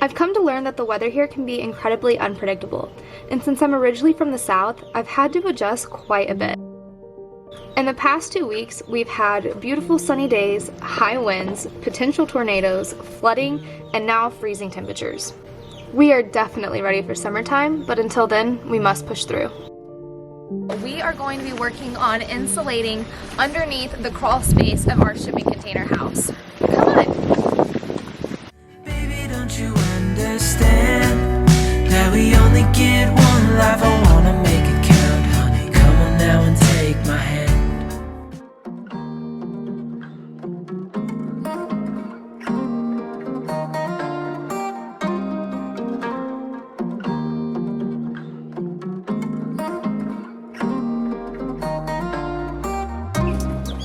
I've come to learn that the weather here can be incredibly unpredictable, and since I'm originally from the south, I've had to adjust quite a bit. In the past 2 weeks, we've had beautiful sunny days, high winds, potential tornadoes, flooding, and now freezing temperatures. We are definitely ready for summertime, but until then, we must push through. We are going to be working on insulating underneath the crawl space of our shipping container house. Come on! Baby, don't you understand that we only get one life? I wanna make it count, honey. Come on now and take my hand.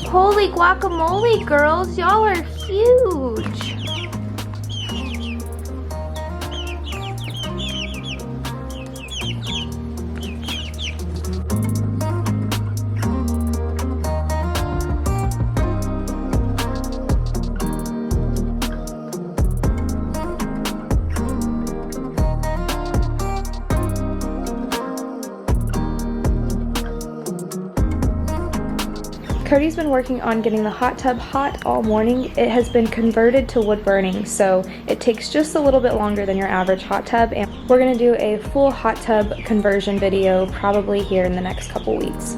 Holy guacamole, girls, y'all are huge. Cody's been working on getting the hot tub hot all morning. It has been converted to wood burning, so it takes just a little bit longer than your average hot tub, and we're gonna do a full hot tub conversion video probably here in the next couple weeks.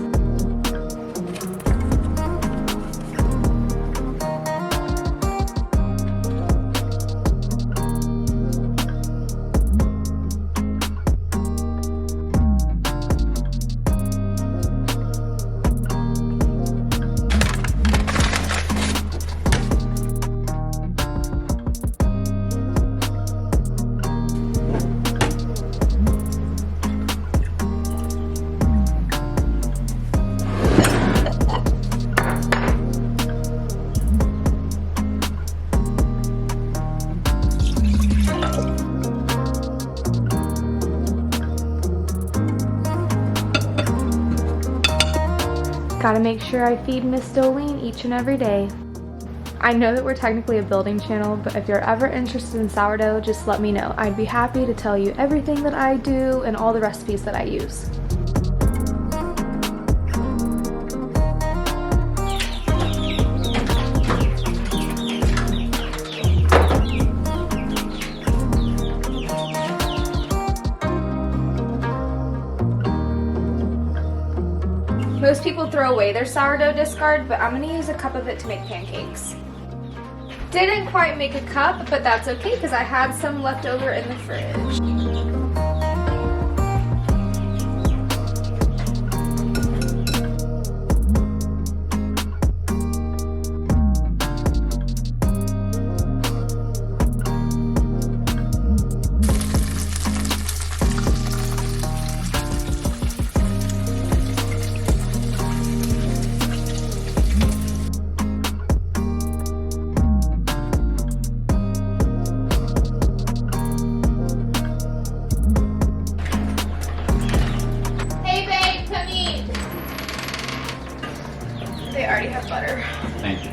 Gotta make sure I feed Miss Dolene each and every day. I know that we're technically a building channel, but if you're ever interested in sourdough, just let me know. I'd be happy to tell you everything that I do and all the recipes that I use. Most people throw away their sourdough discard, but I'm gonna use a cup of it to make pancakes. Didn't quite make a cup, but that's okay because I had some left over in the fridge. They already have butter. Thank you.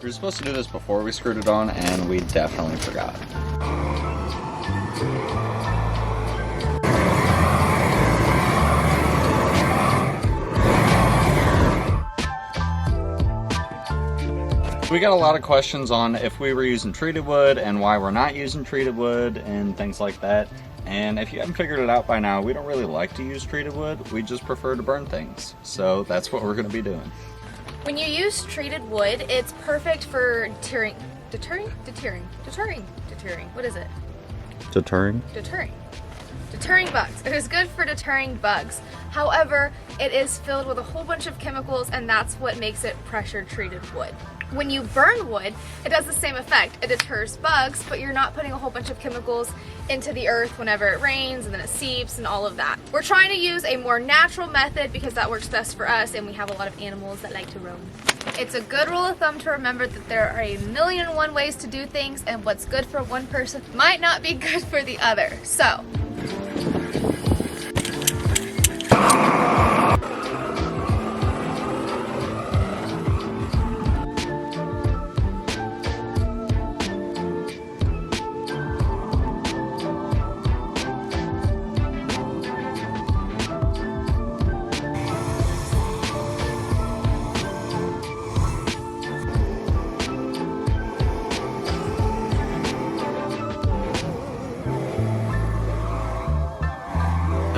We were supposed to do this before we screwed it on, and we definitely forgot. We got a lot of questions on if we were using treated wood and why we're not using treated wood and things like that. And if you haven't figured it out by now, we don't really like to use treated wood. We just prefer to burn things. So that's what we're going to be doing. When you use treated wood, it's perfect for deterring, what is it? Deterring bugs. It is good for deterring bugs. However, it is filled with a whole bunch of chemicals, and that's what makes it pressure treated wood. When you burn wood, it does the same effect. It deters bugs, but you're not putting a whole bunch of chemicals into the earth whenever it rains and then it seeps and all of that. We're trying to use a more natural method because that works best for us, and we have a lot of animals that like to roam. It's a good rule of thumb to remember that there are a million and one ways to do things, and what's good for one person might not be good for the other. So,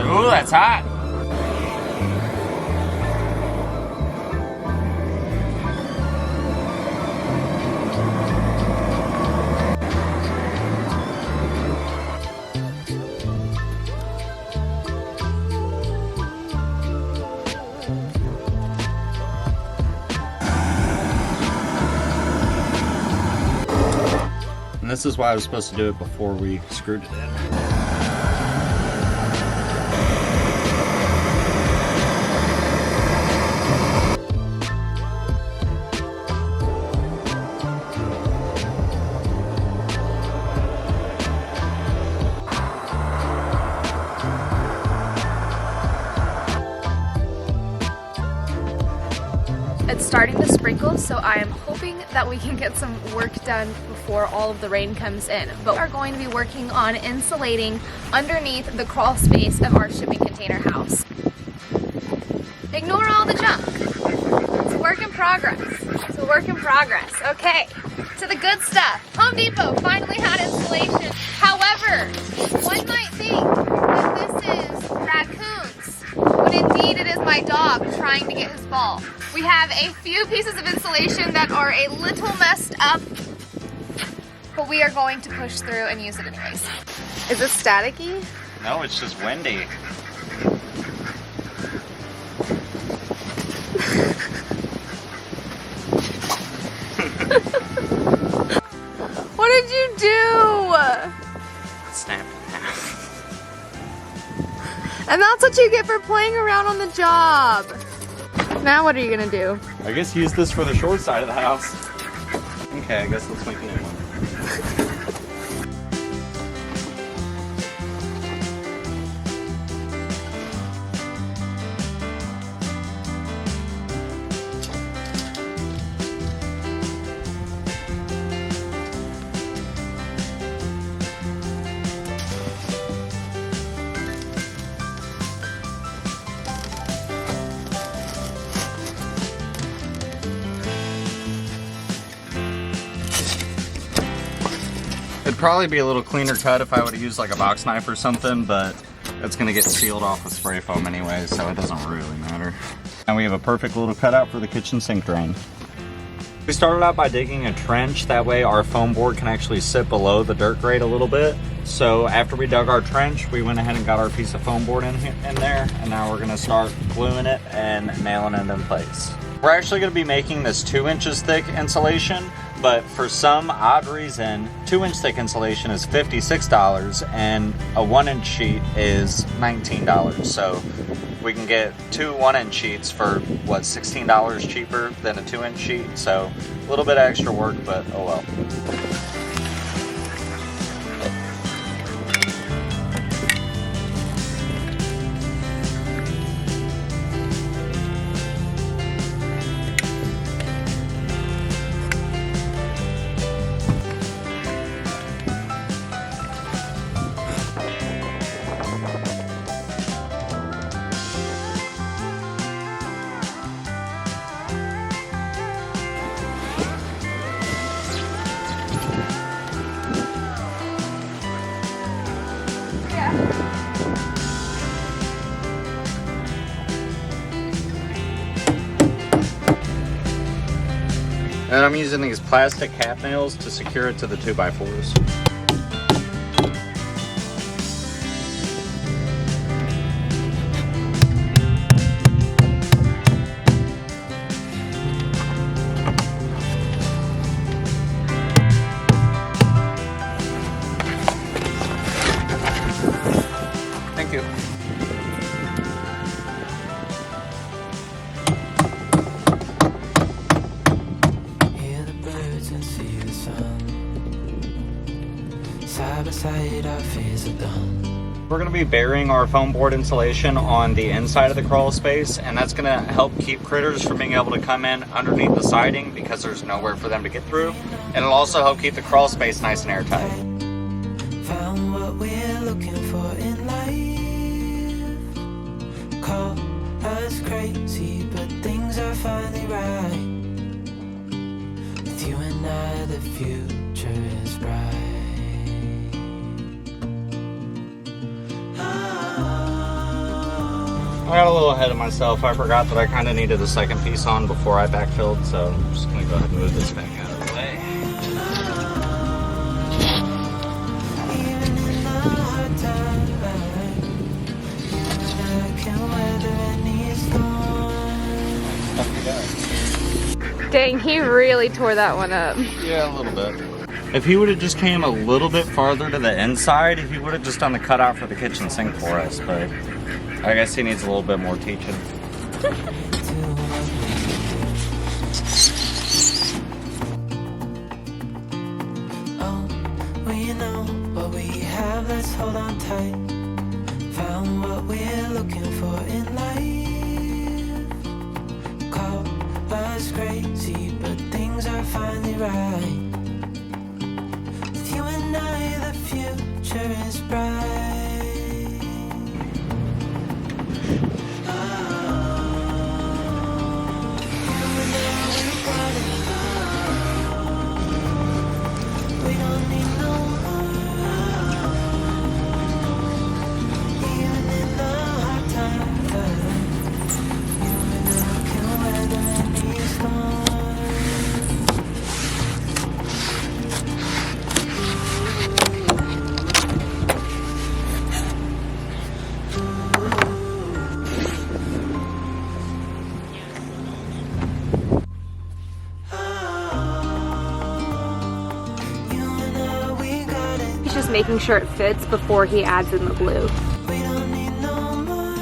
Ooh, that's hot. And this is why I was supposed to do it before we screwed it in. it's starting to sprinkle, so I am hoping that we can get some work done before all of the rain comes in. But we're going to be working on insulating underneath the crawl space of our shipping container house. Ignore all the junk. It's a work in progress. It's a work in progress. Okay, to the good stuff. Home Depot finally had insulation. However, one might think that this is raccoons, when indeed it is my dog trying to get his ball. We have a few pieces of insulation that are a little messed up, but we are going to push through and use it anyways. Is this staticky? No, it's just windy. What did you do? Snap in half. And that's what you get for playing around on the job. Now what are you gonna do? I guess use this for the short side of the house. Okay, I guess let's make a new one. It'd probably be a little cleaner cut if I would have used like a box knife or something, but it's gonna get sealed off with spray foam anyway, so it doesn't really matter. And we have a perfect little cutout for the kitchen sink drain. We started out by digging a trench, that way our foam board can actually sit below the dirt grate a little bit. So after we dug our trench, we went ahead and got our piece of foam board in there, and now we're gonna start gluing it and nailing it in place. We're actually gonna be making this 2 inches thick insulation, but for some odd reason, 2-inch thick insulation is $56 and a 1-inch sheet is $19. So we can get 2 1-inch sheets for what, $16 cheaper than a 2-inch sheet. So a little bit of extra work, but oh well. And I'm using these plastic half nails to secure it to the 2x4s. and see the sun. Side by side, our fears are done. We're going to be burying our foam board insulation on the inside of the crawl space, and that's going to help keep critters from being able to come in underneath the siding because there's nowhere for them to get through. And it'll also help keep the crawl space nice and airtight. Found what we're looking for in life. Call us crazy, but things are finally right. With you and I, the future is bright. I got a little ahead of myself. I forgot that I kind of needed a second piece on before I backfilled, so I'm just going to go ahead and move this back out of the way. Dang, he really tore that one up. Yeah, a little bit. If he would have just came a little bit farther to the inside, he would have just done the cutout for the kitchen sink for us, but I guess he needs a little bit more teaching. Oh, we know what we have, let's hold on tight. Found what we're looking for in life. Call us crazy, but things are finally right. With you and I, the future is bright. Just making sure it fits before he adds in the blue. We don't need no more.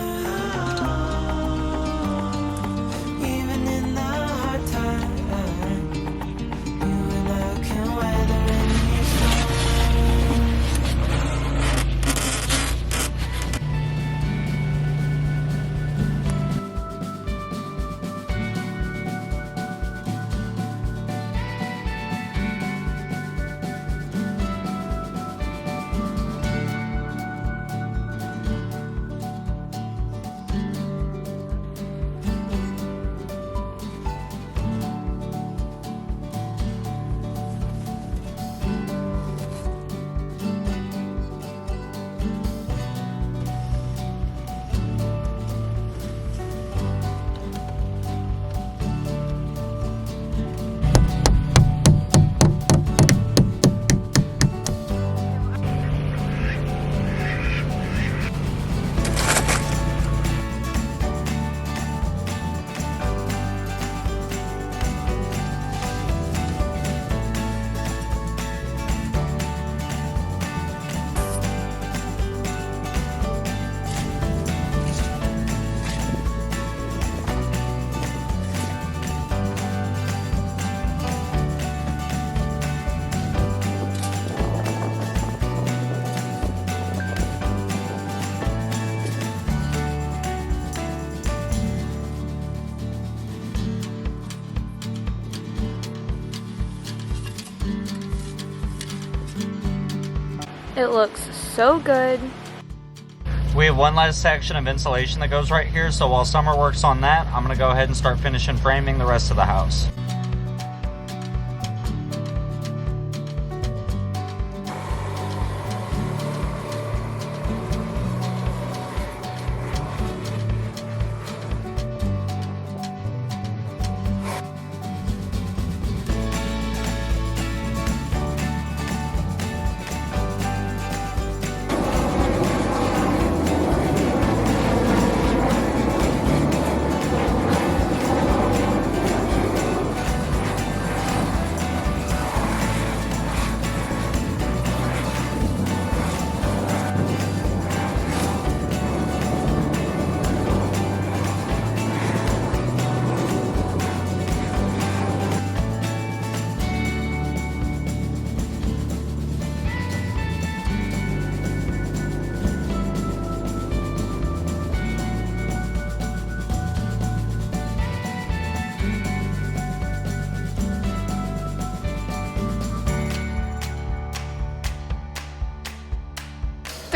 Even in the hard time, you and I can weather any storm. It looks so good. We have one last section of insulation that goes right here, so while Summer works on that, I'm going to go ahead and start finishing framing the rest of the house.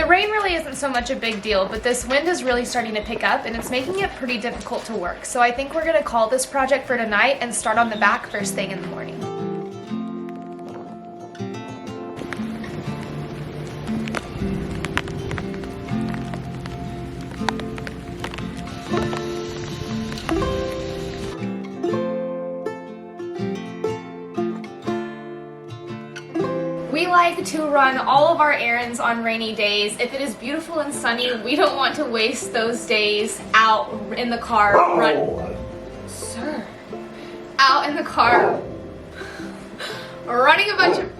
The rain really isn't so much a big deal, but this wind is really starting to pick up and it's making it pretty difficult to work. So I think we're gonna call this project for tonight and start on the back first thing in the morning. We like to run all of our errands on rainy days. If it is beautiful and sunny, we don't want to waste those days out in the car. Sir. Out in the car running a bunch of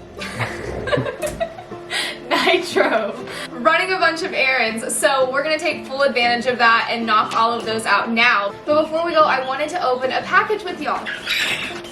nitro. Running a bunch of errands. So we're gonna take full advantage of that and knock all of those out now. But before we go, I wanted to open a package with y'all.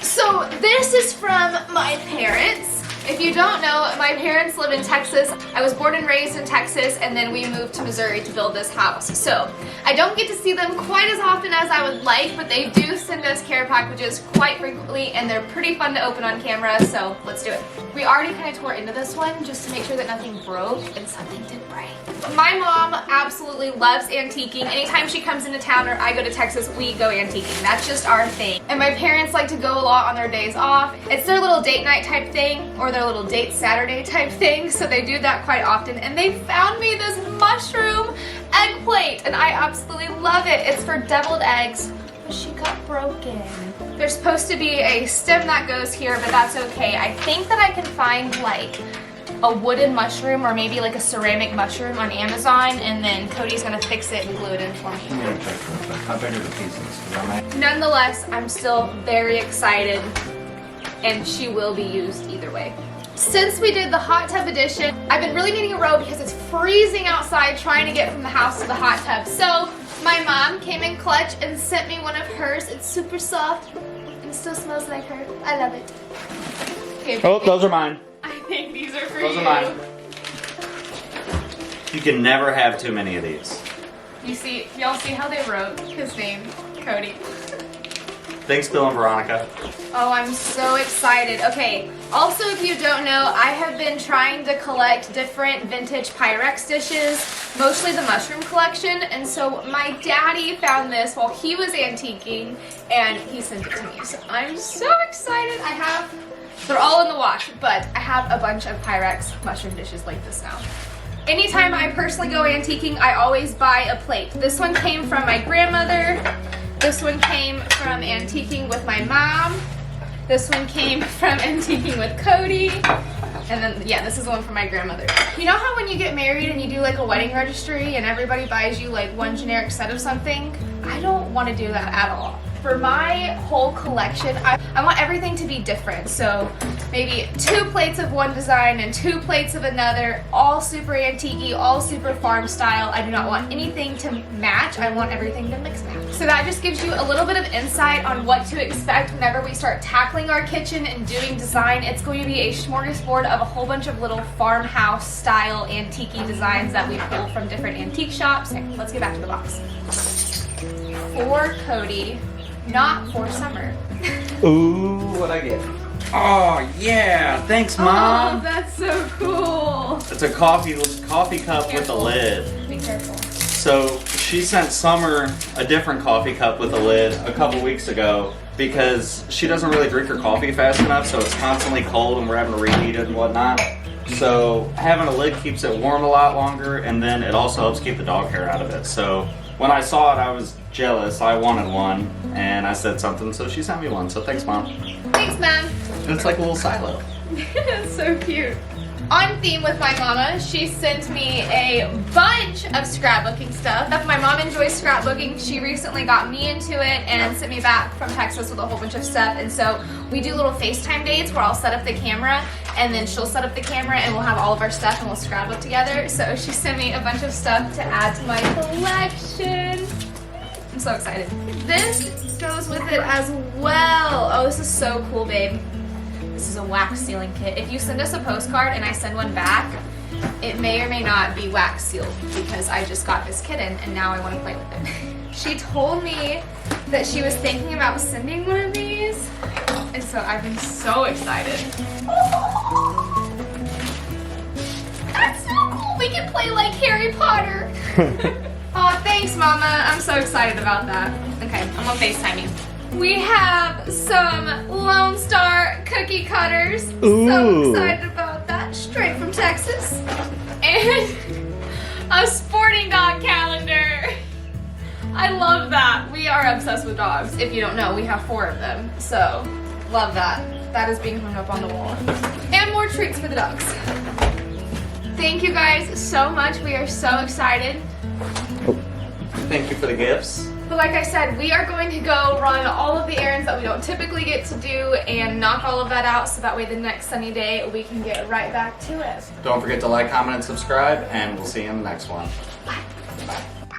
So this is from my parents. If you don't know, my parents live in Texas. I was born and raised in Texas, and then we moved to Missouri to build this house. So I don't get to see them quite as often as I would like, but they do send us care packages quite frequently, and they're pretty fun to open on camera, so let's do it. We already kind of tore into this one just to make sure that nothing broke, and something did break. My mom absolutely loves antiquing. Anytime she comes into town or I go to Texas, we go antiquing. That's just our thing. And my parents like to go a lot on their days off. It's their little date night type thing, or their little date Saturday type thing, so they do that quite often. And they found me this mushroom egg plate, and I absolutely love it. It's for deviled eggs, but she got broken. There's supposed to be a stem that goes here, but that's okay. I think that I can find like a wooden mushroom or maybe like a ceramic mushroom on Amazon, and then Cody's gonna fix it and glue it in for me. I'm gonna check real quick. How big are the pieces? Nonetheless, I'm still very excited, and she will be used either way. Since we did the hot tub edition, I've been really needing a robe because it's freezing outside trying to get from the house to the hot tub. So my mom came in clutch and sent me one of hers. It's super soft and it still smells like her. I love it. Okay, Oh, those are mine. I think these are for Those you. are mine. You can never have too many of these. You see, y'all see how they wrote his name, Cody. Thanks, Bill and Veronica. Oh, I'm so excited. Okay, also if you don't know, I have been trying to collect different vintage Pyrex dishes, mostly the mushroom collection, and so my daddy found this while he was antiquing, and he sent it to me. So I'm so excited. They're all in the wash, but I have a bunch of Pyrex mushroom dishes like this now. Anytime I personally go antiquing, I always buy a plate. This one came from my grandmother. This one came from antiquing with my mom. This one came from antiquing with Cody. And then, yeah, this is the one from my grandmother. You know how when you get married and you do like a wedding registry and everybody buys you like one generic set of something? I don't want to do that at all. For my whole collection, I want everything to be different. So maybe 2 plates of one design and 2 plates of another, all super antique-y, all super farm style. I do not want anything to match. I want everything to mix match. So that just gives you a little bit of insight on what to expect whenever we start tackling our kitchen and doing design. It's going to be a smorgasbord of a whole bunch of little farmhouse style antique-y designs that we pull from different antique shops. Okay, let's get back to the box. For Cody. Not for summer. Ooh, what'd I get? Oh, yeah. Thanks, Mom. Oh, that's so cool. It's a coffee cup with a lid. Be careful. So she sent Summer a different coffee cup with a lid a couple weeks ago because she doesn't really drink her coffee fast enough, so it's constantly cold and we're having to reheat it and whatnot. So having a lid keeps it warm a lot longer, and then it also helps keep the dog hair out of it. So when I saw it, I was jealous. I wanted one, and I said something, so she sent me one. So thanks, Mom. Thanks, Mom. It's like a little silo. That's so cute. On theme with my mama, she sent me a bunch of scrapbooking stuff. My mom enjoys scrapbooking. She recently got me into it and sent me back from Texas with a whole bunch of stuff. And so we do little FaceTime dates where I'll set up the camera and then she'll set up the camera and we'll have all of our stuff and we'll scrapbook together. So she sent me a bunch of stuff to add to my collection. I'm so excited. This goes with it as well. Oh, this is so cool, babe. This is a wax sealing kit. If you send us a postcard and I send one back, it may or may not be wax sealed because I just got this kitten and now I want to play with it. She told me that she was thinking about sending one of these, and so I've been so excited. That's so cool. We can play like Harry Oh, thanks, Mama. I'm so excited about that. Okay, I'm on FaceTime you. We have some Lone Star cookie cutters. Ooh. So excited about that. Straight from Texas. And a sporting dog calendar. I love that. We are obsessed with dogs. If you don't know, we have 4 of them. So, love that. That is being hung up on the wall. And more treats for the dogs. Thank you guys so much. We are so excited. Thank you for the gifts. But like I said, we are going to go run all of the errands that we don't typically get to do and knock all of that out so that way the next sunny day we can get right back to it. Don't forget to like, comment, and subscribe, and we'll see you in the next one.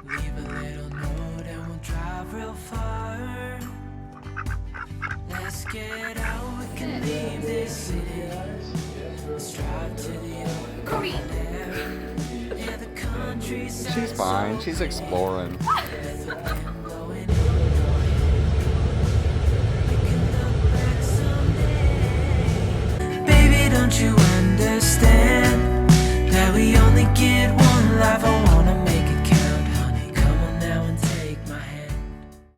Leave a little note and we'll drive real far. Let's get out, we can leave this city. Let's drive to the other end. Yeah, the countryside. She's fine. She's exploring.